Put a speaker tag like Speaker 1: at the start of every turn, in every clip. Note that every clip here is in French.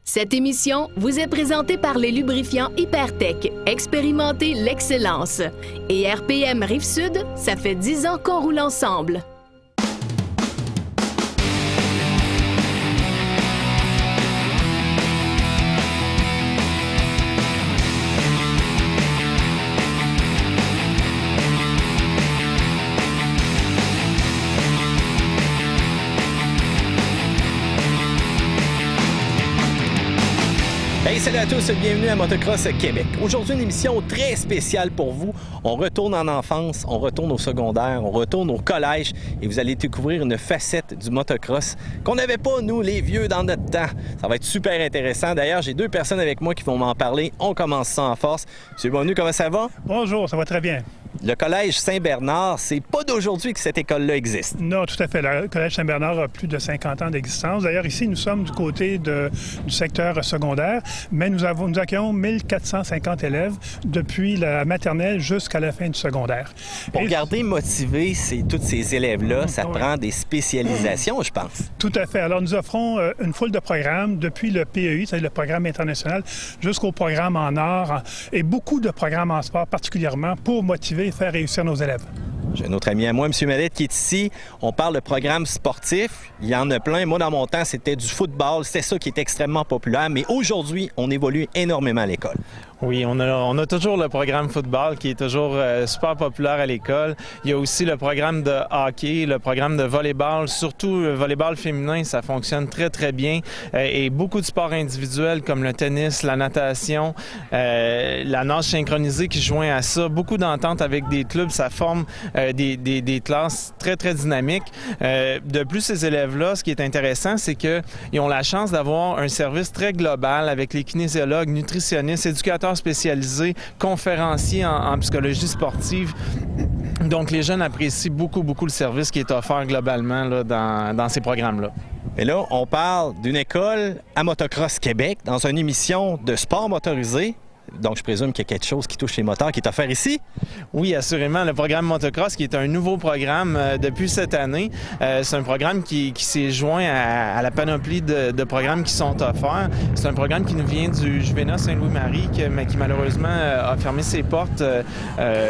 Speaker 1: Cette émission vous est présentée par les lubrifiants Hypertech. Expérimentez l'excellence. Et RPM Rive-Sud, ça fait 10 ans qu'on roule ensemble.
Speaker 2: Hey, salut à tous, bienvenue à Motocross Québec. Aujourd'hui, une émission très spéciale pour vous. On retourne en enfance, on retourne au secondaire, on retourne au collège et vous allez découvrir une facette du motocross qu'on n'avait pas, nous, les vieux, dans notre temps. Ça va être super intéressant. D'ailleurs, j'ai deux personnes avec moi qui vont m'en parler. On commence ça en force. Monsieur Bonnu, comment ça va?
Speaker 3: Bonjour, ça va très bien.
Speaker 2: Le Collège Saint-Bernard, c'est pas d'aujourd'hui que cette école-là existe.
Speaker 3: Non, tout à fait. Le Collège Saint-Bernard a plus de 50 ans d'existence. D'ailleurs, ici, nous sommes du côté du secteur secondaire, mais nous accueillons 1450 élèves depuis la maternelle jusqu'à la fin du secondaire.
Speaker 2: Pour garder motivés tous ces élèves-là, ça prend des spécialisations, je pense.
Speaker 3: Tout à fait. Alors, nous offrons une foule de programmes, depuis le PEI, c'est-à-dire le programme international, jusqu'au programme en art, et beaucoup de programmes en sport, particulièrement pour motiver et faire réussir nos élèves.
Speaker 2: J'ai un autre ami à moi, M. Mallette, qui est ici. On parle de programmes sportifs. Il y en a plein. Moi, dans mon temps, c'était du football. C'était ça qui est extrêmement populaire. Mais aujourd'hui, on évolue énormément à l'école.
Speaker 4: Oui, on a toujours le programme football qui est toujours super populaire à l'école. Il y a aussi le programme de hockey, le programme de volleyball. Surtout le volleyball féminin, ça fonctionne très, très bien. Et beaucoup de sports individuels comme le tennis, la natation, la nage synchronisée qui joint à ça. Beaucoup d'ententes avec des clubs, ça forme des classes très, très dynamiques. De plus, ces élèves-là, ce qui est intéressant, c'est qu'ils ont la chance d'avoir un service très global avec les kinésiologues, nutritionnistes, éducateurs spécialisés, conférenciers en psychologie sportive. Donc, les jeunes apprécient beaucoup, beaucoup le service qui est offert globalement là, dans ces programmes-là.
Speaker 2: Et là, on parle d'une école à Motocross Québec dans une émission de sport motorisé. Donc, je présume qu'il y a quelque chose qui touche les moteurs qui est offert ici?
Speaker 4: Oui, assurément. Le programme Motocross, qui est un nouveau programme depuis cette année, c'est un programme qui s'est joint à la panoplie de programmes qui sont offerts. C'est un programme qui nous vient du Juvena Saint-Louis-Marie, qui malheureusement a fermé ses portes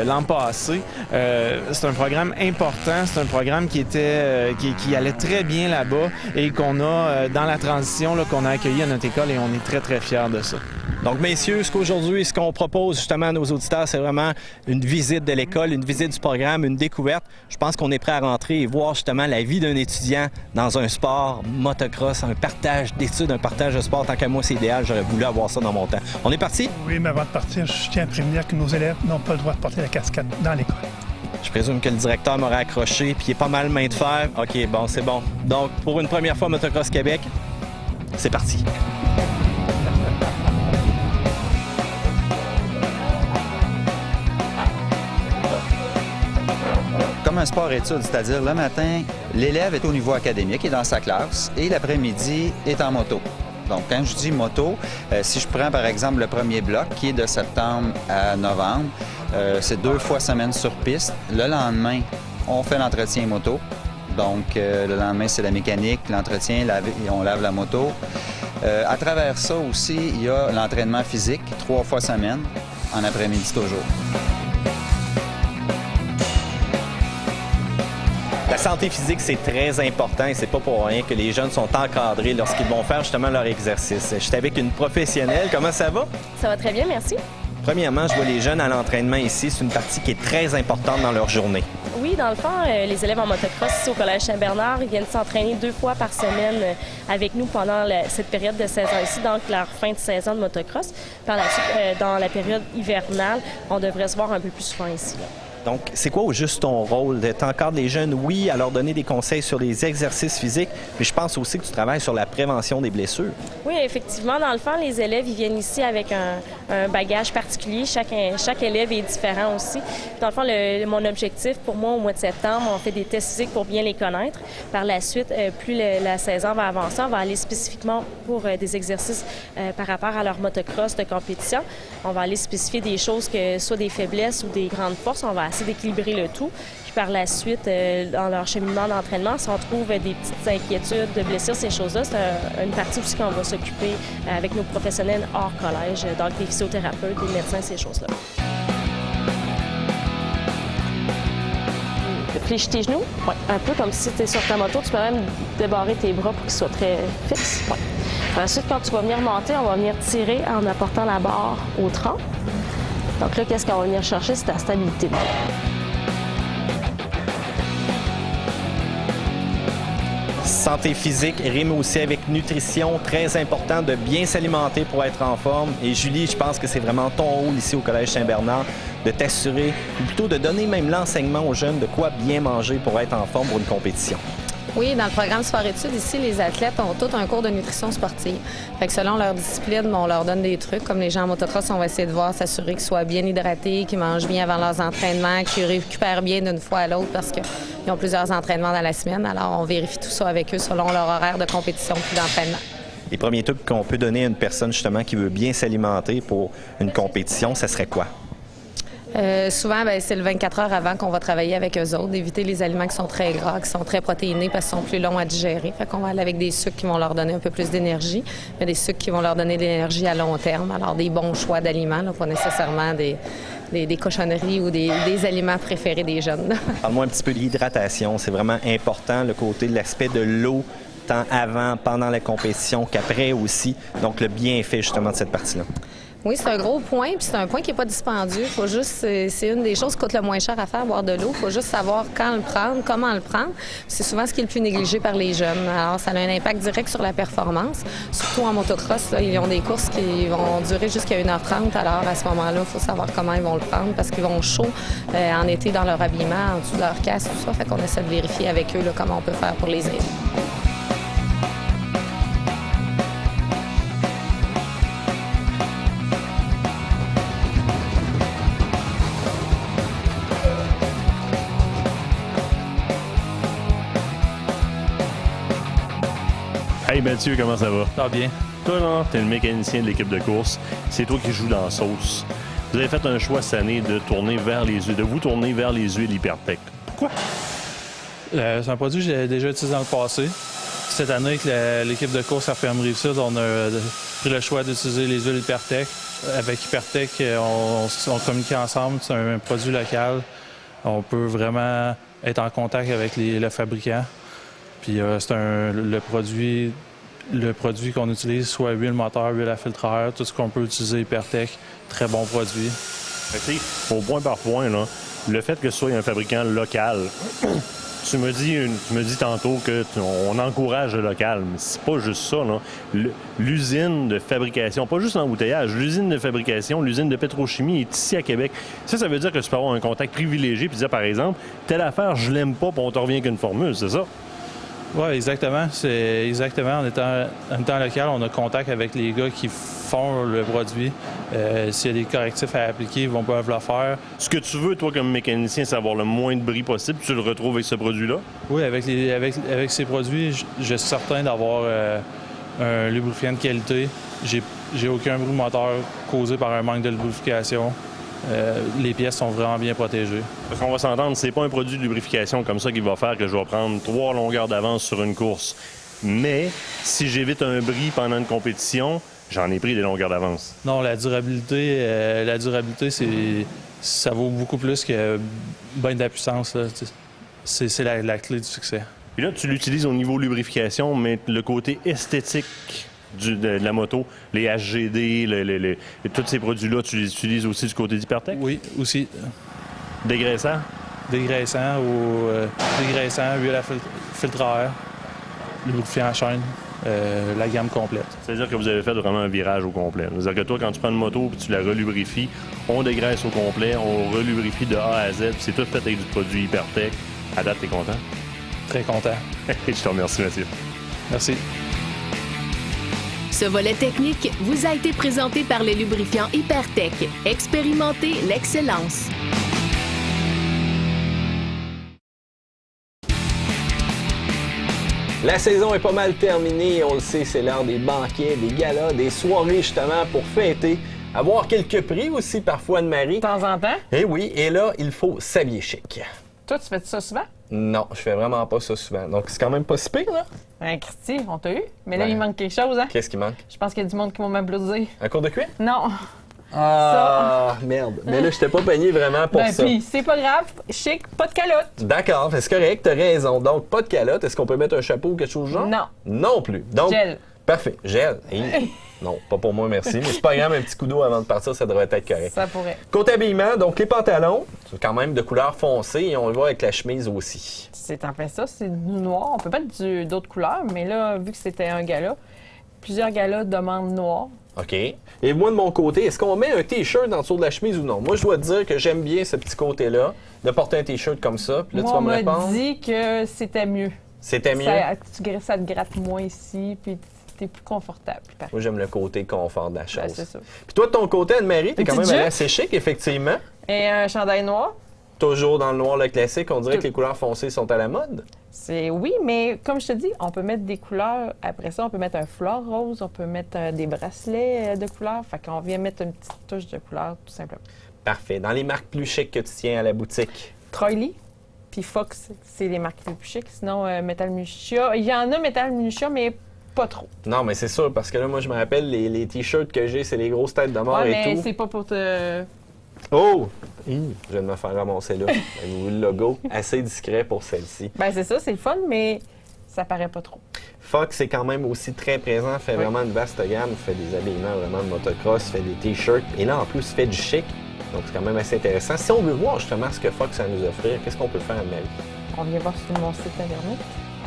Speaker 4: l'an passé. C'est un programme important. C'est un programme qui allait très bien là-bas et qu'on a, dans la transition, là, qu'on a accueilli à notre école et on est très, très fiers de ça.
Speaker 2: Donc, messieurs, ce qu'on propose justement à nos auditeurs, c'est vraiment une visite de l'école, une visite du programme, une découverte. Je pense qu'on est prêt à rentrer et voir justement la vie d'un étudiant dans un sport motocross, un partage d'études, un partage de sport. Tant qu'à moi, c'est idéal. J'aurais voulu avoir ça dans mon temps. On est parti?
Speaker 3: Oui, mais avant de partir, je tiens à prévenir que nos élèves n'ont pas le droit de porter la casquette dans l'école.
Speaker 2: Je présume que le directeur m'aurait accroché, puis il est pas mal main de fer. OK, bon, c'est bon. Donc, pour une première fois, Motocross Québec, c'est parti.
Speaker 5: Comme un sport-études, c'est-à-dire le matin, l'élève est au niveau académique, est dans sa classe, et l'après-midi est en moto. Donc, quand je dis moto, si je prends par exemple le premier bloc, qui est de septembre à novembre, c'est 2 fois semaine sur piste. Le lendemain, on fait l'entretien moto. Donc, le lendemain, c'est la mécanique, l'entretien, on lave la moto. À travers ça aussi, il y a l'entraînement physique, 3 fois semaine, en après-midi toujours.
Speaker 2: La santé physique, c'est très important et c'est pas pour rien que les jeunes sont encadrés lorsqu'ils vont faire justement leur exercice. Je suis avec une professionnelle. Comment ça va?
Speaker 6: Ça va très bien, merci.
Speaker 2: Premièrement, je vois les jeunes à l'entraînement ici. C'est une partie qui est très importante dans leur journée.
Speaker 6: Oui, dans le fond, les élèves en motocross ici au Collège Saint-Bernard, ils viennent s'entraîner 2 fois par semaine avec nous pendant cette période de saison ici, donc leur fin de saison de motocross. Par la suite, dans la période hivernale, on devrait se voir un peu plus souvent ici. Là.
Speaker 2: Donc, c'est quoi au juste ton rôle? T'encadres les jeunes, oui, à leur donner des conseils sur les exercices physiques, mais je pense aussi que tu travailles sur la prévention des blessures.
Speaker 6: Oui, effectivement. Dans le fond, les élèves, ils viennent ici avec un bagage particulier. Chaque élève est différent aussi. Dans le fond, mon objectif pour moi, au mois de septembre, on fait des tests physiques pour bien les connaître. Par la suite, plus la saison va avancer, on va aller spécifiquement pour des exercices par rapport à leur motocross de compétition. On va aller spécifier des choses que soit des faiblesses ou des grandes forces. On va essayer d'équilibrer le tout. Puis par la suite, dans leur cheminement d'entraînement, si on trouve des petites inquiétudes, de blessures, ces choses-là, c'est une partie aussi qu'on va s'occuper avec nos professionnels hors collège, donc les physiothérapeutes, les médecins, ces choses-là. Fléchis tes genoux, ouais. Un peu comme si tu es sur ta moto, tu peux même débarrer tes bras pour qu'ils soient très fixes. Ouais. Ensuite, quand tu vas venir monter, on va venir tirer en apportant la barre au tronc. Donc là, qu'est-ce qu'on va venir chercher? C'est ta stabilité.
Speaker 2: Santé physique rime aussi avec nutrition. Très important de bien s'alimenter pour être en forme. Et Julie, je pense que c'est vraiment ton rôle ici au Collège Saint-Bernard de t'assurer, ou plutôt de donner même l'enseignement aux jeunes de quoi bien manger pour être en forme pour une compétition.
Speaker 7: Oui, dans le programme sport-études, ici, les athlètes ont tous un cours de nutrition sportive. Fait que selon leur discipline, on leur donne des trucs. Comme les gens en motocross, on va essayer de voir, s'assurer qu'ils soient bien hydratés, qu'ils mangent bien avant leurs entraînements, qu'ils récupèrent bien d'une fois à l'autre parce qu'ils ont plusieurs entraînements dans la semaine. Alors, on vérifie tout ça avec eux selon leur horaire de compétition puis d'entraînement.
Speaker 2: Les premiers trucs qu'on peut donner à une personne justement qui veut bien s'alimenter pour une compétition, ça serait quoi?
Speaker 7: Souvent, c'est le 24 heures avant qu'on va travailler avec eux autres, d'éviter les aliments qui sont très gras, qui sont très protéinés parce qu'ils sont plus longs à digérer. Fait qu'on va aller avec des sucres qui vont leur donner un peu plus d'énergie, mais des sucres qui vont leur donner de l'énergie à long terme. Alors, des bons choix d'aliments, là, pas nécessairement des cochonneries ou des aliments préférés des jeunes.
Speaker 2: Parle-moi un petit peu de l'hydratation. C'est vraiment important, le côté de l'aspect de l'eau, tant avant, pendant la compétition qu'après aussi. Donc, le bienfait justement de cette partie-là.
Speaker 7: Oui, c'est un gros point, puis c'est un point qui n'est pas dispendieux. Faut juste, c'est une des choses qui coûte le moins cher à faire, boire de l'eau. Il faut juste savoir quand le prendre, comment le prendre. C'est souvent ce qui est le plus négligé par les jeunes. Alors, ça a un impact direct sur la performance. Surtout en motocross, là, ils ont des courses qui vont durer jusqu'à 1h30. Alors, à ce moment-là, il faut savoir comment ils vont le prendre parce qu'ils vont chaud en été dans leur habillement, en dessous de leur casque, tout ça. Fait qu'on essaie de vérifier avec eux là, comment on peut faire pour les aider.
Speaker 8: Hey Mathieu, comment ça va?
Speaker 4: Ça va bien.
Speaker 8: Toi, là, t'es le mécanicien de l'équipe de course. C'est toi qui joues dans la sauce. Vous avez fait un choix cette année de vous tourner vers les huiles Hypertech. Pourquoi?
Speaker 4: C'est un produit que j'ai déjà utilisé dans le passé. Cette année, avec l'équipe de course RPM Rive-Sud, on a pris le choix d'utiliser les huiles Hypertech. Avec Hypertech, on communique ensemble. C'est un produit local. On peut vraiment être en contact avec le fabricant. Puis c'est le produit qu'on utilise, soit huile moteur, huile à filtreur, tout ce qu'on peut utiliser Hypertech, très bon produit.
Speaker 8: Au point par point, là, le fait que ce soit un fabricant local, tu me dis tantôt qu'on encourage le local, mais c'est pas juste ça, là. L'usine de fabrication, pas juste l'embouteillage, l'usine de fabrication, l'usine de pétrochimie est ici à Québec. Ça veut dire que tu peux avoir un contact privilégié puis dire, par exemple, telle affaire, je l'aime pas, puis on te revient qu'une formule, c'est ça?
Speaker 4: Oui, exactement. C'est exactement. En étant local, on a contact avec les gars qui font le produit. S'il y a des correctifs à appliquer, ils vont pouvoir le faire.
Speaker 8: Ce que tu veux, toi, comme mécanicien, c'est avoir le moins de bris possible. Tu le retrouves avec ce produit-là?
Speaker 4: Oui, avec ces produits, je suis certain d'avoir un lubrifiant de qualité. J'ai aucun bruit moteur causé par un manque de lubrification. Les pièces sont vraiment bien protégées.
Speaker 8: Parce qu'on va s'entendre, c'est pas un produit de lubrification comme ça qui va faire que je vais prendre 3 longueurs d'avance sur une course. Mais si j'évite un bris pendant une compétition, j'en ai pris des longueurs d'avance.
Speaker 4: Non, la durabilité, ça vaut beaucoup plus que ben de la puissance. C'est la clé du succès.
Speaker 8: Et là, tu l'utilises au niveau lubrification, mais le côté esthétique de la moto, les HGD, tous ces produits-là, tu les utilises aussi du côté d'Hypertech?
Speaker 4: Oui, aussi.
Speaker 8: Dégraissant?
Speaker 4: Dégraissant, huile à filtre à air, lubrifiant à chaîne, la gamme complète.
Speaker 8: C'est-à-dire que vous avez fait vraiment un virage au complet. C'est-à-dire que toi, quand tu prends une moto et tu la relubrifies, on dégraisse au complet, on relubrifie de A à Z, puis c'est tout fait avec du produit Hypertech. À date, t'es content?
Speaker 4: Très content.
Speaker 8: Je te remercie, Mathieu.
Speaker 4: Merci.
Speaker 1: Ce volet technique vous a été présenté par les lubrifiants Hypertech. Expérimentez l'excellence.
Speaker 2: La saison est pas mal terminée. On le sait, c'est l'heure des banquets, des galas, des soirées justement pour fêter avoir quelques prix aussi parfois, Anne-Marie.
Speaker 9: De temps en temps.
Speaker 2: Eh oui, et là, il faut s'habiller chic.
Speaker 9: Toi, tu fais ça souvent?
Speaker 2: Non, je fais vraiment pas ça souvent. Donc, c'est quand même pas si pire, là.
Speaker 9: Ben, Christy, on t'a eu. Mais là,
Speaker 2: Ben,
Speaker 9: il manque quelque chose, hein?
Speaker 2: Qu'est-ce qui manque?
Speaker 9: Je pense qu'il y a du monde qui va m'applaudir.
Speaker 2: Un cours de cuir?
Speaker 9: Non.
Speaker 2: Ah, merde. Mais là, je t'ai pas payé vraiment pour
Speaker 9: Ben,
Speaker 2: ça.
Speaker 9: puis, c'est pas grave. Chic, pas de calotte.
Speaker 2: D'accord, c'est correct, t'as raison. Donc, pas de calotte. Est-ce qu'on peut mettre un chapeau ou quelque chose du genre?
Speaker 9: Non.
Speaker 2: Non plus. Donc,
Speaker 9: Gel.
Speaker 2: Parfait. Gel. Hi. Non, pas pour moi, merci. Mais c'est pas grave, un petit coup d'eau avant de partir, ça devrait être correct.
Speaker 9: Ça pourrait.
Speaker 2: Côté habillement, donc les pantalons, c'est quand même de couleur foncée et on le voit avec la chemise aussi.
Speaker 9: C'est en fait ça, c'est du noir. On peut mettre d'autres couleurs, mais là, vu que c'était un gala, plusieurs galas demandent noir.
Speaker 2: OK. Et moi, de mon côté, est-ce qu'on met un T-shirt en dessous de la chemise ou non? Moi, je dois te dire que j'aime bien ce petit côté-là, de porter un T-shirt comme ça. Puis là,
Speaker 9: Moi,
Speaker 2: tu vas
Speaker 9: on
Speaker 2: me
Speaker 9: m'a
Speaker 2: répondre.
Speaker 9: dit que c'était mieux.
Speaker 2: C'était mieux?
Speaker 9: Ça te gratte moins ici, puis t'es plus confortable.
Speaker 2: Moi, j'aime le côté confort de la chose.
Speaker 9: Ben, c'est ça.
Speaker 2: Puis toi, de ton côté, Anne-Marie, t'es
Speaker 9: Une
Speaker 2: quand même
Speaker 9: petite jupe.
Speaker 2: assez chic, effectivement.
Speaker 9: Et un chandail noir.
Speaker 2: Toujours dans le noir, le classique. On dirait que les couleurs foncées sont à la mode.
Speaker 9: Oui, mais comme je te dis, on peut mettre des couleurs. Après ça, on peut mettre un foulard rose, on peut mettre des bracelets de couleurs. Fait qu'on vient mettre une petite touche de couleur, tout simplement.
Speaker 2: Parfait. Dans les marques plus chics que tu tiens à la boutique?
Speaker 9: Troy puis Fox, c'est les marques les plus chics. Sinon, Metal Minutia. Il y en a Metal Minutia, mais pas trop.
Speaker 2: Non, mais c'est sûr, parce que là, moi, je me rappelle, les T-shirts que j'ai, c'est les grosses têtes de mort
Speaker 9: Ouais,
Speaker 2: et
Speaker 9: mais
Speaker 2: tout.
Speaker 9: c'est pas pour te...
Speaker 2: Oh! Je viens de me faire ramasser là. Avez-vous le logo? Assez discret pour celle-ci.
Speaker 9: Ben c'est ça, c'est le fun, mais ça paraît pas trop.
Speaker 2: Fox est quand même aussi très présent, fait vraiment une vaste gamme, fait des habillements vraiment de motocross, fait des T-shirts, et là, en plus, fait du chic. Donc, c'est quand même assez intéressant. Si on veut voir justement ce que Fox a à nous offrir, qu'est-ce qu'on peut faire, Anne-Marie?
Speaker 9: On vient voir sur mon site Internet.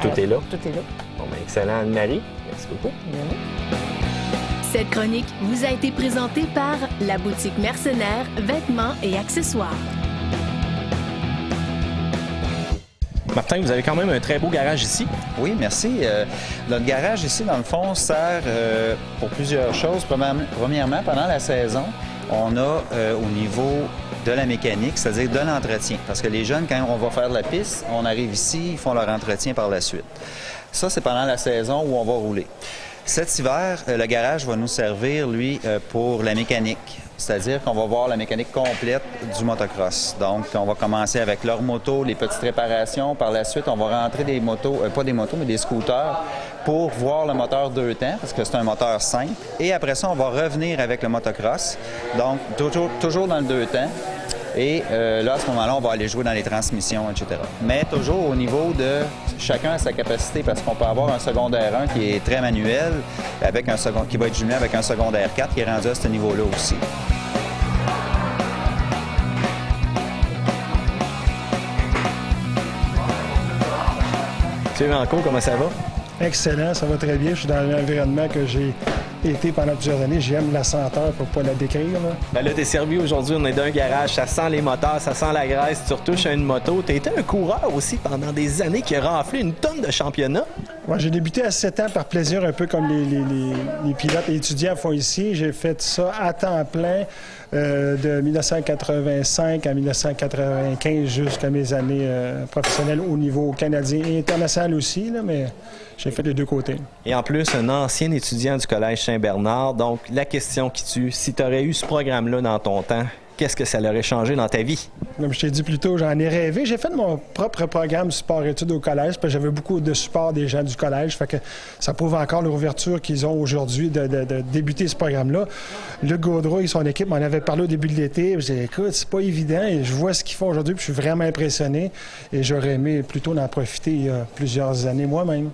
Speaker 2: Tout est là?
Speaker 9: Tout est là.
Speaker 2: Bon, ben excellent, Anne-Marie. Merci beaucoup.
Speaker 9: Bienvenue.
Speaker 1: Cette chronique vous a été présentée par la boutique Mercenaires, vêtements et accessoires.
Speaker 2: Martin, vous avez quand même un très beau garage ici.
Speaker 5: Oui, merci. Notre garage ici, dans le fond, sert pour plusieurs choses. Premièrement, pendant la saison, on a au niveau de la mécanique, c'est-à-dire de l'entretien. Parce que les jeunes, quand on va faire de la piste, on arrive ici, ils font leur entretien par la suite. Ça, c'est pendant la saison où on va rouler. Cet hiver, le garage va nous servir, lui, pour la mécanique. C'est-à-dire qu'on va voir la mécanique complète du motocross. Donc, on va commencer avec leur moto, les petites réparations. Par la suite, on va rentrer des motos, pas des motos, mais des scooters, pour voir le moteur 2 temps, parce que c'est un moteur simple. Et après ça, on va revenir avec le motocross. Donc, toujours dans le 2 temps. Et là, à ce moment-là, on va aller jouer dans les transmissions, etc. Mais toujours au niveau de chacun à sa capacité, parce qu'on peut avoir un secondaire 1 qui est très manuel, avec qui va être jumelé avec un secondaire 4 qui est rendu à ce niveau-là aussi.
Speaker 2: Monsieur Ranco, comment ça va?
Speaker 3: Excellent, ça va très bien. Je suis dans un environnement que j'ai été pendant plusieurs années. J'aime la senteur pour ne pas la décrire. Là.
Speaker 2: Ben là, t'es servi aujourd'hui, on est d'un garage, ça sent les moteurs, ça sent la graisse, tu retouches à une moto. T'as été un coureur aussi pendant des années qui a raflé une tonne de championnats.
Speaker 3: Ouais, j'ai débuté à 7 ans par plaisir, un peu comme les pilotes et étudiants font ici. J'ai fait ça à temps plein de 1985 à 1995 jusqu'à mes années professionnelles au niveau canadien et international aussi, là, mais j'ai fait les deux côtés.
Speaker 2: Et en plus, un ancien étudiant du Collège Saint-Bernard. Donc, la question qui tue, si tu aurais eu ce programme-là dans ton temps, qu'est-ce que ça l'aurait changé dans ta vie?
Speaker 3: Comme je t'ai dit plus tôt, j'en ai rêvé. J'ai fait mon propre programme sport-études au collège, parce que j'avais beaucoup de support des gens du collège. Fait que ça prouve encore l'ouverture qu'ils ont aujourd'hui de débuter ce programme-là. Luc Gaudreau et son équipe m'en avaient parlé au début de l'été. Je disais, écoute, c'est pas évident. Et je vois ce qu'ils font aujourd'hui, puis je suis vraiment impressionné. Et j'aurais aimé plutôt d'en profiter il y a plusieurs années moi-même.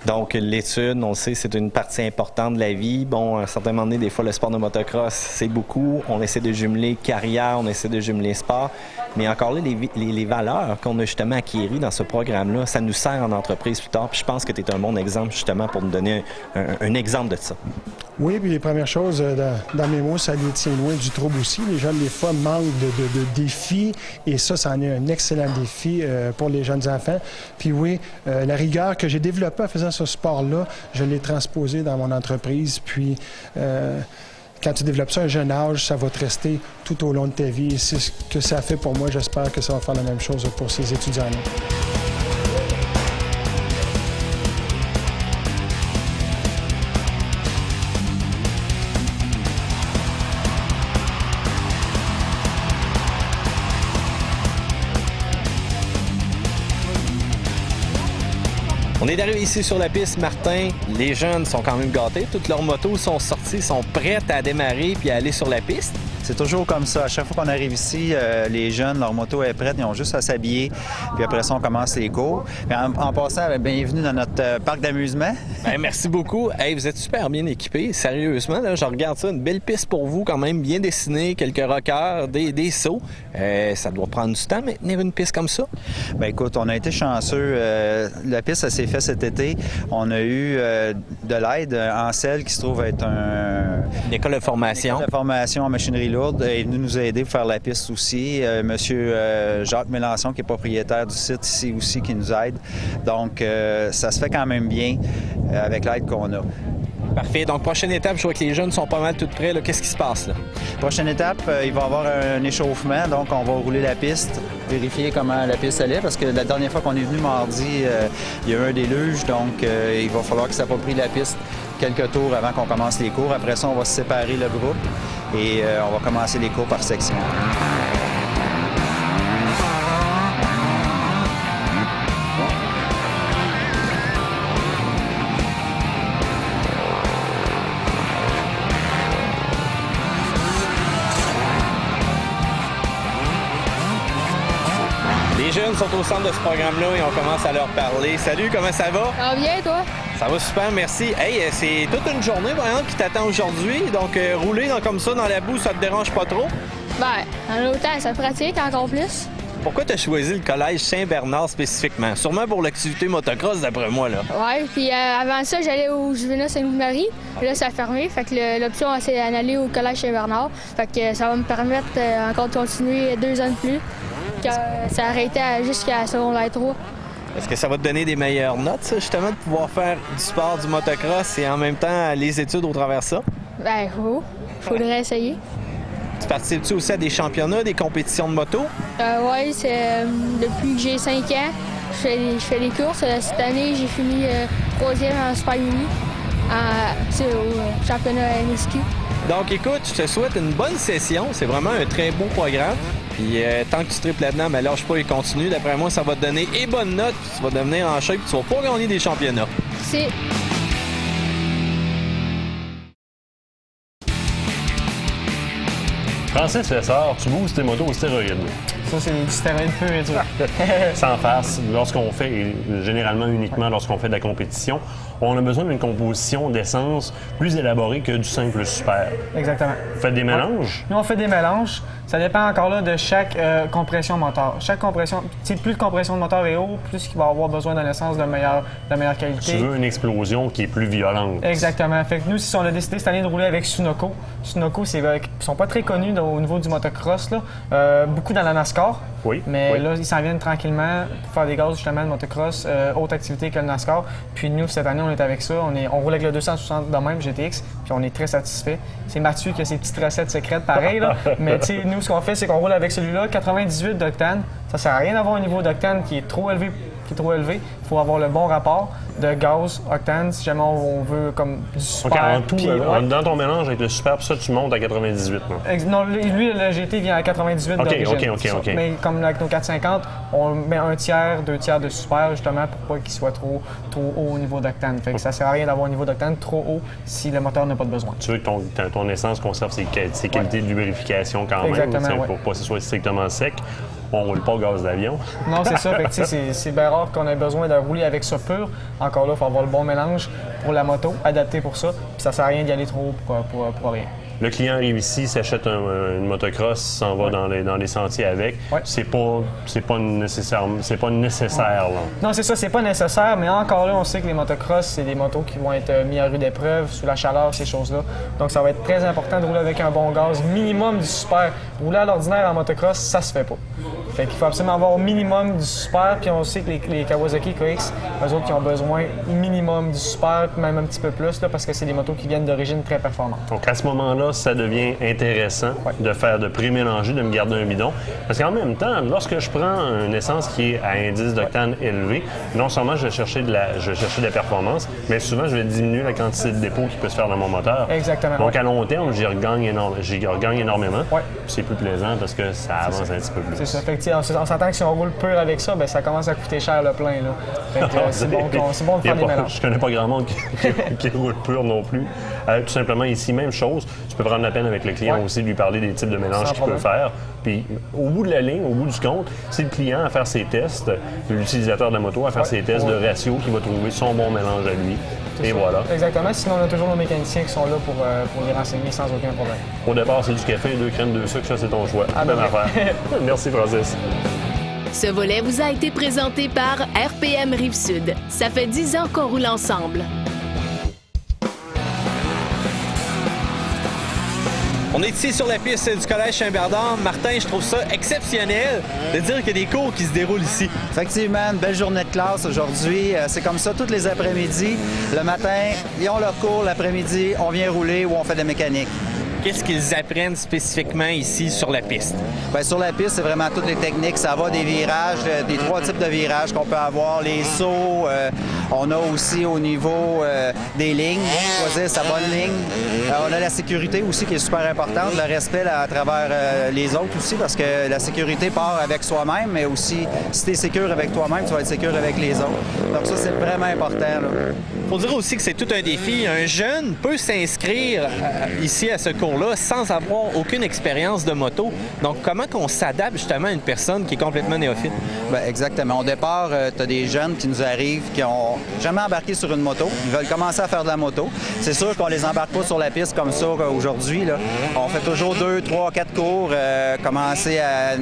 Speaker 2: Donc, l'étude, on le sait, c'est une partie importante de la vie. Bon, à un certain moment donné, des fois, le sport de motocross, c'est beaucoup. On essaie de jumeler carrière, on essaie de jumeler sport. Mais encore là, les valeurs qu'on a justement acquises dans ce programme-là, ça nous sert en entreprise plus tard. Puis je pense que tu es un bon exemple, justement, pour nous donner un exemple de ça.
Speaker 3: Oui, puis les premières choses, dans mes mots, ça les tient loin du trouble aussi. Les jeunes, des fois, manquent de défis. Et ça en est un excellent défi pour les jeunes enfants. Puis oui, la rigueur que j'ai développée en faisant ce sport-là, je l'ai transposé dans mon entreprise. Puis, quand tu développes ça à un jeune âge, ça va te rester tout au long de ta vie. Et c'est ce que ça a fait pour moi. J'espère que ça va faire la même chose pour ces étudiants-là.
Speaker 2: est arrivé ici sur la piste, Martin. Les jeunes sont quand même gâtés. Toutes leurs motos sont sorties, sont prêtes à démarrer puis à aller sur la piste.
Speaker 5: C'est toujours comme ça. À chaque fois qu'on arrive ici, les jeunes, leur moto est prête, ils ont juste à s'habiller. Puis après ça, on commence les cours. Puis en passant, bienvenue dans notre parc d'amusement.
Speaker 2: Bien, merci beaucoup. Hey, vous êtes super bien équipés. Sérieusement, là, je regarde ça. Une belle piste pour vous, quand même, bien dessinée. Quelques rockers, des sauts. Ça doit prendre du temps, maintenir une piste comme ça?
Speaker 5: Bien, écoute, on a été chanceux. La piste, ça s'est fait cet été. On a eu de l'aide. Ansel, qui se trouve être
Speaker 2: une école de formation.
Speaker 5: Une école de formation en machinerie lourde, est venu nous aider pour faire la piste aussi. Monsieur Jacques Mélenchon, qui est propriétaire du site ici aussi, qui nous aide. Donc, ça se fait quand même bien avec l'aide qu'on a.
Speaker 2: Parfait. Donc, prochaine étape, je vois que les jeunes sont pas mal tout prêts. Qu'est-ce qui se passe là?
Speaker 5: Prochaine étape, il va y avoir un échauffement. Donc, on va rouler la piste, vérifier comment la piste allait, parce que la dernière fois qu'on est venu mardi, il y a eu un déluge. Donc, il va falloir que ça s'approprie la piste quelques tours avant qu'on commence les cours. Après ça, on va séparer le groupe et on va commencer les cours par section.
Speaker 2: Les jeunes sont au centre de ce programme-là et on commence à leur parler. Salut, comment ça va?
Speaker 10: Ça va bien, toi?
Speaker 2: Ça va super, merci. Hey, c'est toute une journée, par exemple, qui t'attend aujourd'hui. Donc, rouler comme ça dans la boue, ça te dérange pas trop?
Speaker 10: Ben, en autant, ça pratique encore plus.
Speaker 2: Pourquoi tu as choisi le collège Saint-Bernard spécifiquement? Sûrement pour l'activité motocross, d'après moi, là.
Speaker 10: Ouais, puis avant ça, j'allais au Juvénat Saint-Louis-Marie. Là, ça a fermé. Fait que l'option, c'est d'aller au collège Saint-Bernard. Fait que ça va me permettre encore de continuer 2 ans de plus. Ça a arrêté jusqu'à secondaire 3.
Speaker 2: Est-ce que ça va te donner des meilleures notes, ça, justement, de pouvoir faire du sport, du motocross et en même temps les études au travers de ça?
Speaker 10: Ben, faudrait essayer.
Speaker 2: Tu participes-tu aussi à des championnats, des compétitions de moto?
Speaker 10: Oui, c'est depuis que j'ai 5 ans, je fais les courses. Cette année, j'ai fini 3e en Super Mini au championnat NSQ.
Speaker 2: Donc, écoute, je te souhaite une bonne session. C'est vraiment un très beau programme. Puis, tant que tu triples là-dedans, mais lâche pas et continue. D'après moi, ça va te donner et bonnes notes. Puis tu vas devenir en shape. Tu vas pas gagner des championnats.
Speaker 10: C'est...
Speaker 8: Francis Lessard, tu bouges tes motos aux stéroïdes.
Speaker 11: Ça, c'est du stéroïde pur et dur.
Speaker 8: Sans farce, lorsqu'on fait, et généralement uniquement lorsqu'on fait de la compétition, on a besoin d'une composition d'essence plus élaborée que du simple super.
Speaker 11: Exactement.
Speaker 8: Vous faites des mélanges?
Speaker 11: Nous, on fait des mélanges. Ça dépend encore là de chaque compression moteur. Chaque compression, plus de compression de moteur est haut, plus il va avoir besoin d'une essence de meilleure qualité.
Speaker 8: Tu veux une explosion qui est plus violente.
Speaker 11: Exactement. Fait que nous, si on a décidé cette année de rouler avec Sunoco, Sunoco, ils sont pas très connus au niveau du motocross, là. Beaucoup dans la NASCAR.
Speaker 8: Oui.
Speaker 11: Mais là, ils s'en viennent tranquillement pour faire des gaz justement de motocross, autre activité que le NASCAR. Puis nous, cette année, on est avec ça. On roule avec le 260 de même GTX, puis on est très satisfait. C'est Mathieu qui a ses petites recettes secrètes, pareil, là. Mais tu sais, nous, ce qu'on fait, c'est qu'on roule avec celui-là, 98 d'octane. Ça sert à rien d'avoir un niveau d'octane qui est trop élevé. Il faut avoir le bon rapport de gaz, octane, si jamais on veut comme du super.
Speaker 8: OK, en tout, puis, dans ton mélange avec le super, ça, tu montes à 98.
Speaker 11: Non, lui, le GT vient à 98 d'origine.
Speaker 8: OK.
Speaker 11: Mais comme avec nos 450, on met 1 tiers, 2 tiers de super, justement, pour pas qu'il soit trop haut au niveau d'octane. Fait que ça sert à rien d'avoir un niveau d'octane trop haut si le moteur n'a pas de besoin.
Speaker 8: Tu veux que ton essence conserve ses qualités de lubrification quand
Speaker 11: exactement,
Speaker 8: même, pour pas que ce soit strictement sec. On roule pas au gaz d'avion.
Speaker 11: Non, c'est ça. C'est bien rare qu'on ait besoin de rouler avec ça pur. Encore là, il faut avoir le bon mélange pour la moto, adapté pour ça. Puis ça sert à rien d'y aller trop haut pour rien.
Speaker 8: Le client arrive ici, s'achète une motocross, s'en va dans les sentiers avec. Ouais. C'est pas nécessaire. Là.
Speaker 11: Non, c'est ça, c'est pas nécessaire, mais encore là, on sait que les motocross, c'est des motos qui vont être mis à rude épreuve, sous la chaleur, ces choses-là. Donc ça va être très important de rouler avec un bon gaz, minimum du super. Rouler à l'ordinaire en motocross, ça se fait pas. Fait qu'il faut absolument avoir au minimum du super, puis on sait que les Kawasaki KX, eux autres qui ont besoin minimum du super, même un petit peu plus, là, parce que c'est des motos qui viennent d'origine très performantes.
Speaker 8: Donc à ce moment-là, ça devient intéressant de pré-mélanger, de me garder un bidon. Parce qu'en même temps, lorsque je prends une essence qui est à indice d'octane élevé, non seulement je vais chercher de la performance, mais souvent je vais diminuer la quantité de dépôt qui peut se faire dans mon moteur.
Speaker 11: Exactement.
Speaker 8: Donc à long terme, j'y regagne énormément. Ouais. C'est plus plaisant parce que ça avance un petit peu plus.
Speaker 11: C'est ça. Fait on s'entend que si on roule pur avec ça, ben, ça commence à coûter cher le plein. Là. Fait que, c'est bon de faire des mélanges.
Speaker 8: Je connais pas grand monde qui roule pur non plus. Tout simplement, ici, même chose. Tu peux prendre la peine avec le client aussi, de lui parler des types de mélanges qu'il peut faire. Puis, au bout de la ligne, au bout du compte, c'est le client à faire ses tests, l'utilisateur de la moto à faire ses tests de ratio qui va trouver son bon mélange à lui. Et voilà.
Speaker 11: Exactement. Sinon, on a toujours nos mécaniciens qui sont là pour les renseigner sans aucun problème.
Speaker 8: Au départ, c'est du café, 2 crèmes, 2 sucres, ça c'est ton choix. Même affaire. Merci, Francis.
Speaker 1: Ce volet vous a été présenté par RPM Rive-Sud. Ça fait 10 ans qu'on roule ensemble.
Speaker 2: On est ici sur la piste du Collège Saint-Bernard. Martin, je trouve ça exceptionnel de dire qu'il y a des cours qui se déroulent ici.
Speaker 5: Effectivement, une belle journée de classe aujourd'hui. C'est comme ça tous les après-midi. Le matin, ils ont leur cours. L'après-midi, on vient rouler ou on fait de la mécanique.
Speaker 2: Qu'est-ce qu'ils apprennent spécifiquement ici sur la piste?
Speaker 5: Bien, sur la piste, c'est vraiment toutes les techniques. Ça va des virages, des 3 types de virages qu'on peut avoir, les sauts. On a aussi au niveau des lignes, choisir sa bonne ligne. On a la sécurité aussi qui est super importante, le respect à travers les autres aussi, parce que la sécurité part avec soi-même, mais aussi, si tu es sécure avec toi-même, tu vas être sécure avec les autres. Donc ça, c'est vraiment important.
Speaker 2: Il faut dire aussi que c'est tout un défi. Un jeune peut s'inscrire ici à ce cours-là sans avoir aucune expérience de moto. Donc, comment qu'on s'adapte justement à une personne qui est complètement néophyte?
Speaker 5: Bien, exactement. Au départ, tu as des jeunes qui nous arrivent qui ont jamais embarqué sur une moto. Ils veulent commencer à faire de la moto. C'est sûr qu'on les embarque pas sur la piste comme ça aujourd'hui. On fait toujours 2, 3, 4 cours, commencer à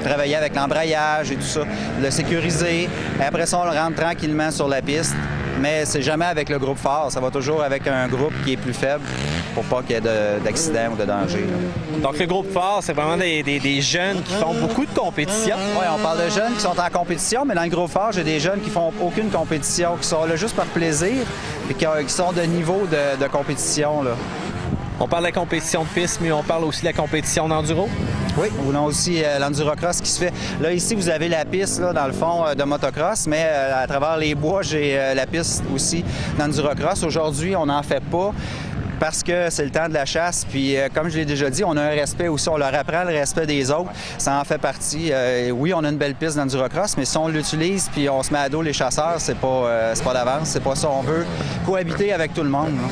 Speaker 5: travailler avec l'embrayage et tout ça, le sécuriser. Et après ça, on le rentre tranquillement sur la piste. Mais c'est jamais avec le groupe fort. Ça va toujours avec un groupe qui est plus faible pour pas qu'il y ait d'accident ou de danger.
Speaker 2: Donc, le groupe fort, c'est vraiment des jeunes qui font beaucoup de compétition.
Speaker 5: Oui, on parle de jeunes qui sont en compétition, mais dans le groupe fort, j'ai des jeunes qui font aucune compétition, qui sont là juste par plaisir et qui sont de niveau de compétition. Là.
Speaker 2: On parle de la compétition de piste, mais on parle aussi de la compétition d'enduro.
Speaker 5: Oui, on a aussi l'endurocross qui se fait. Là, ici, vous avez la piste, là, dans le fond, de motocross, mais à travers les bois, j'ai la piste aussi d'endurocross. Aujourd'hui, on n'en fait pas parce que c'est le temps de la chasse. Puis, comme je l'ai déjà dit, on a un respect aussi. On leur apprend le respect des autres. Ça en fait partie. Oui, on a une belle piste d'endurocross, mais si on l'utilise puis on se met à dos les chasseurs, c'est pas d'avance. C'est pas ça. On veut cohabiter avec tout le monde. Là.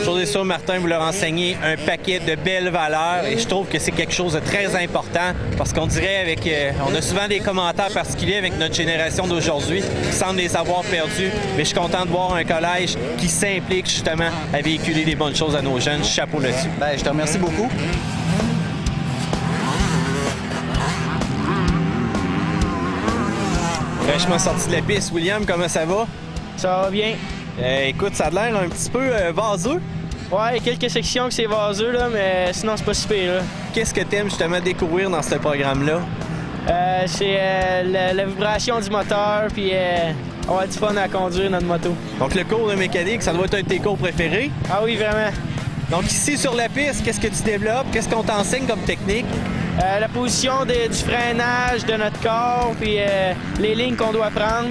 Speaker 2: Chose est sûre, Martin, vous leur enseignez un paquet de belles valeurs et je trouve que c'est quelque chose de très important parce qu'on dirait on a souvent des commentaires particuliers avec notre génération d'aujourd'hui qui semblent les avoir perdus, mais je suis content de voir un collège qui s'implique justement à véhiculer des bonnes choses à nos jeunes. Chapeau là-dessus.
Speaker 5: Bien, je te remercie beaucoup.
Speaker 2: Fraîchement sorti de la piste, William, comment ça va?
Speaker 12: Ça va bien.
Speaker 2: Écoute, ça a l'air un petit peu vaseux.
Speaker 12: Ouais, il y a quelques sections que c'est vaseux, là, mais sinon, c'est pas si pire. Là.
Speaker 2: Qu'est-ce que tu aimes justement découvrir dans ce programme-là?
Speaker 12: C'est la vibration du moteur, puis on a du fun à conduire notre moto.
Speaker 2: Donc, le cours de mécanique, ça doit être un de tes cours préférés?
Speaker 12: Ah oui, vraiment.
Speaker 2: Donc, ici, sur la piste, qu'est-ce que tu développes? Qu'est-ce qu'on t'enseigne comme technique?
Speaker 12: La position du freinage de notre corps, puis les lignes qu'on doit prendre.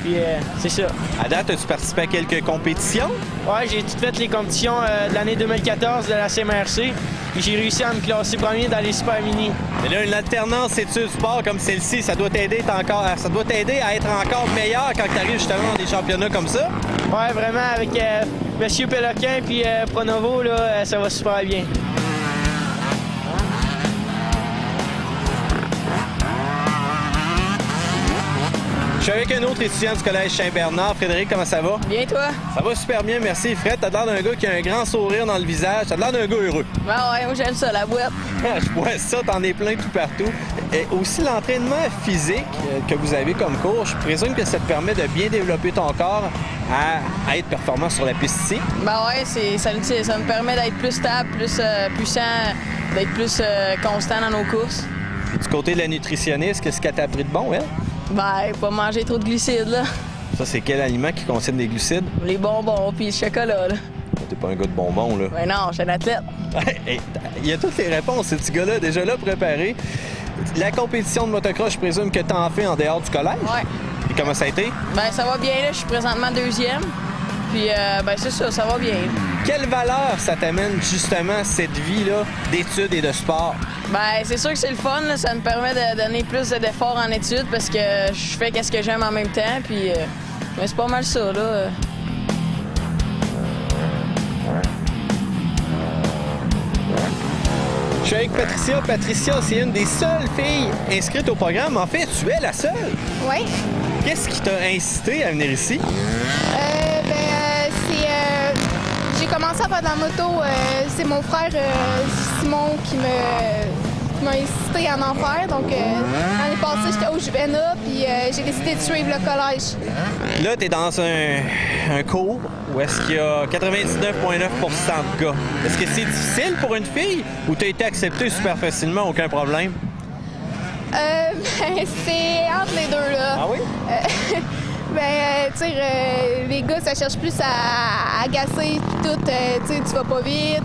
Speaker 12: Puis c'est ça.
Speaker 2: À date, as-tu participé à quelques compétitions?
Speaker 12: Ouais, j'ai tout fait les compétitions de l'année 2014 de la CMRC. Puis j'ai réussi à me classer premier dans les Super Mini.
Speaker 2: Mais là, une alternance études-sport comme celle-ci, ça doit t'aider à être encore meilleur quand tu arrives justement dans des championnats comme ça?
Speaker 12: Ouais, vraiment, avec M. Péloquin puis Pronovo, là, ça va super bien.
Speaker 2: Je suis avec un autre étudiant du Collège Saint-Bernard. Frédéric, comment ça va?
Speaker 13: Bien, toi?
Speaker 2: Ça va super bien, merci. Fred, t'as l'air d'un gars qui a un grand sourire dans le visage. T'as l'air d'un gars heureux.
Speaker 13: Ben ouais, moi j'aime ça, la boîte.
Speaker 2: Je vois ça, t'en es plein tout partout. Et aussi l'entraînement physique que vous avez comme cours, je présume que ça te permet de bien développer ton corps à être performant sur la piste ici.
Speaker 13: Ben ouais, ça me permet d'être plus stable, plus puissant, d'être plus constant dans nos courses.
Speaker 2: Et du côté de la nutritionniste, qu'est-ce qu'elle t'a appris de bon, elle?
Speaker 13: Ben, pas manger trop de glucides, là.
Speaker 2: Ça, c'est quel aliment qui contient des glucides?
Speaker 13: Les bonbons puis le chocolat, là.
Speaker 2: T'es pas un gars de bonbons, là.
Speaker 13: Ben non, je suis un athlète.
Speaker 2: Il y a toutes les réponses, ce petit gars-là, déjà là préparé. La compétition de motocross, je présume que t'en fais en dehors du collège?
Speaker 13: Ouais.
Speaker 2: Et comment ça a été?
Speaker 13: Ben, ça va bien, là. Je suis présentement 2e. Puis, ben, c'est ça va bien.
Speaker 2: Quelle valeur ça t'amène justement cette vie-là d'études et de sport?
Speaker 13: Ben, c'est sûr que c'est le fun. Là. Ça me permet de donner plus d'efforts en études parce que je fais ce que j'aime en même temps. Puis, mais c'est pas mal ça, là.
Speaker 2: Je suis avec Patricia. Patricia, c'est une des seules filles inscrites au programme. En fait, tu es la seule.
Speaker 14: Oui.
Speaker 2: Qu'est-ce qui t'a incité à venir ici?
Speaker 14: J'ai commencé à faire de la moto. C'est mon frère Simon qui m'a incité à en faire. Donc, l'année passée, j'étais au Juvena, puis j'ai décidé de suivre le collège.
Speaker 2: Là, tu es dans un cours où est-ce qu'il y a 99,9 de gars. Est-ce que c'est difficile pour une fille ou tu as été acceptée super facilement, aucun problème?
Speaker 14: C'est entre les deux, là.
Speaker 2: Ah oui?
Speaker 14: Tu sais, les gars, ça cherche plus à agacer, puis tout. Tu sais, tu vas pas vite,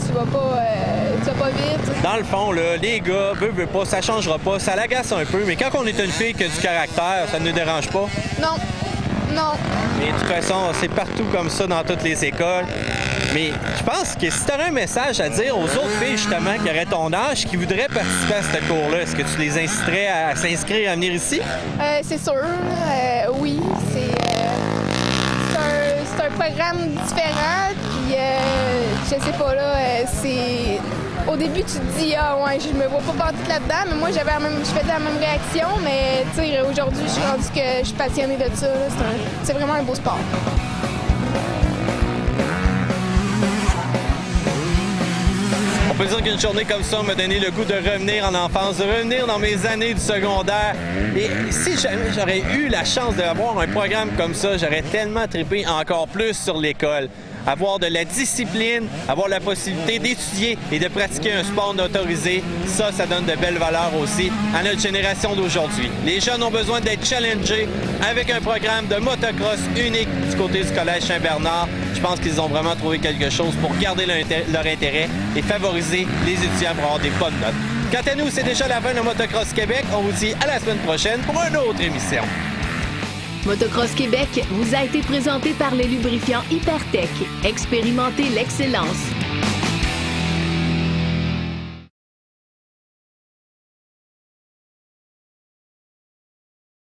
Speaker 14: tu vas pas vite.
Speaker 2: Dans le fond, là, les gars, veut pas, ça changera pas, ça l'agace un peu, mais quand on est une fille qui a du caractère, ça ne nous dérange pas.
Speaker 14: Non.
Speaker 2: Mais de toute façon, c'est partout comme ça dans toutes les écoles. Mais je pense que si tu aurais un message à dire aux autres filles, justement, qui auraient ton âge, qui voudraient participer à ce cours-là, est-ce que tu les inciterais à s'inscrire, à venir ici?
Speaker 14: C'est sûr. Oui. C'est un programme différent. Puis, je sais pas, là, c'est... Au début, tu te dis, ah ouais, je me vois pas partir là-dedans, mais moi, je faisais la même réaction, mais tu sais, aujourd'hui, je suis rendue que je suis passionnée de ça. C'est vraiment un beau sport.
Speaker 2: On peut dire qu'une journée comme ça m'a donné le goût de revenir en enfance, de revenir dans mes années du secondaire. Et si jamais j'aurais eu la chance d'avoir un programme comme ça, j'aurais tellement trippé encore plus sur l'école. Avoir de la discipline, avoir la possibilité d'étudier et de pratiquer un sport non autorisé, ça donne de belles valeurs aussi à notre génération d'aujourd'hui. Les jeunes ont besoin d'être challengés avec un programme de motocross unique du côté du Collège Saint-Bernard. Je pense qu'ils ont vraiment trouvé quelque chose pour garder leur intérêt et favoriser les étudiants pour avoir des bonnes notes. Quant à nous, c'est déjà la fin de Motocross Québec. On vous dit à la semaine prochaine pour une autre émission.
Speaker 1: Motocross Québec vous a été présenté par les lubrifiants Hypertech. Expérimentez l'excellence.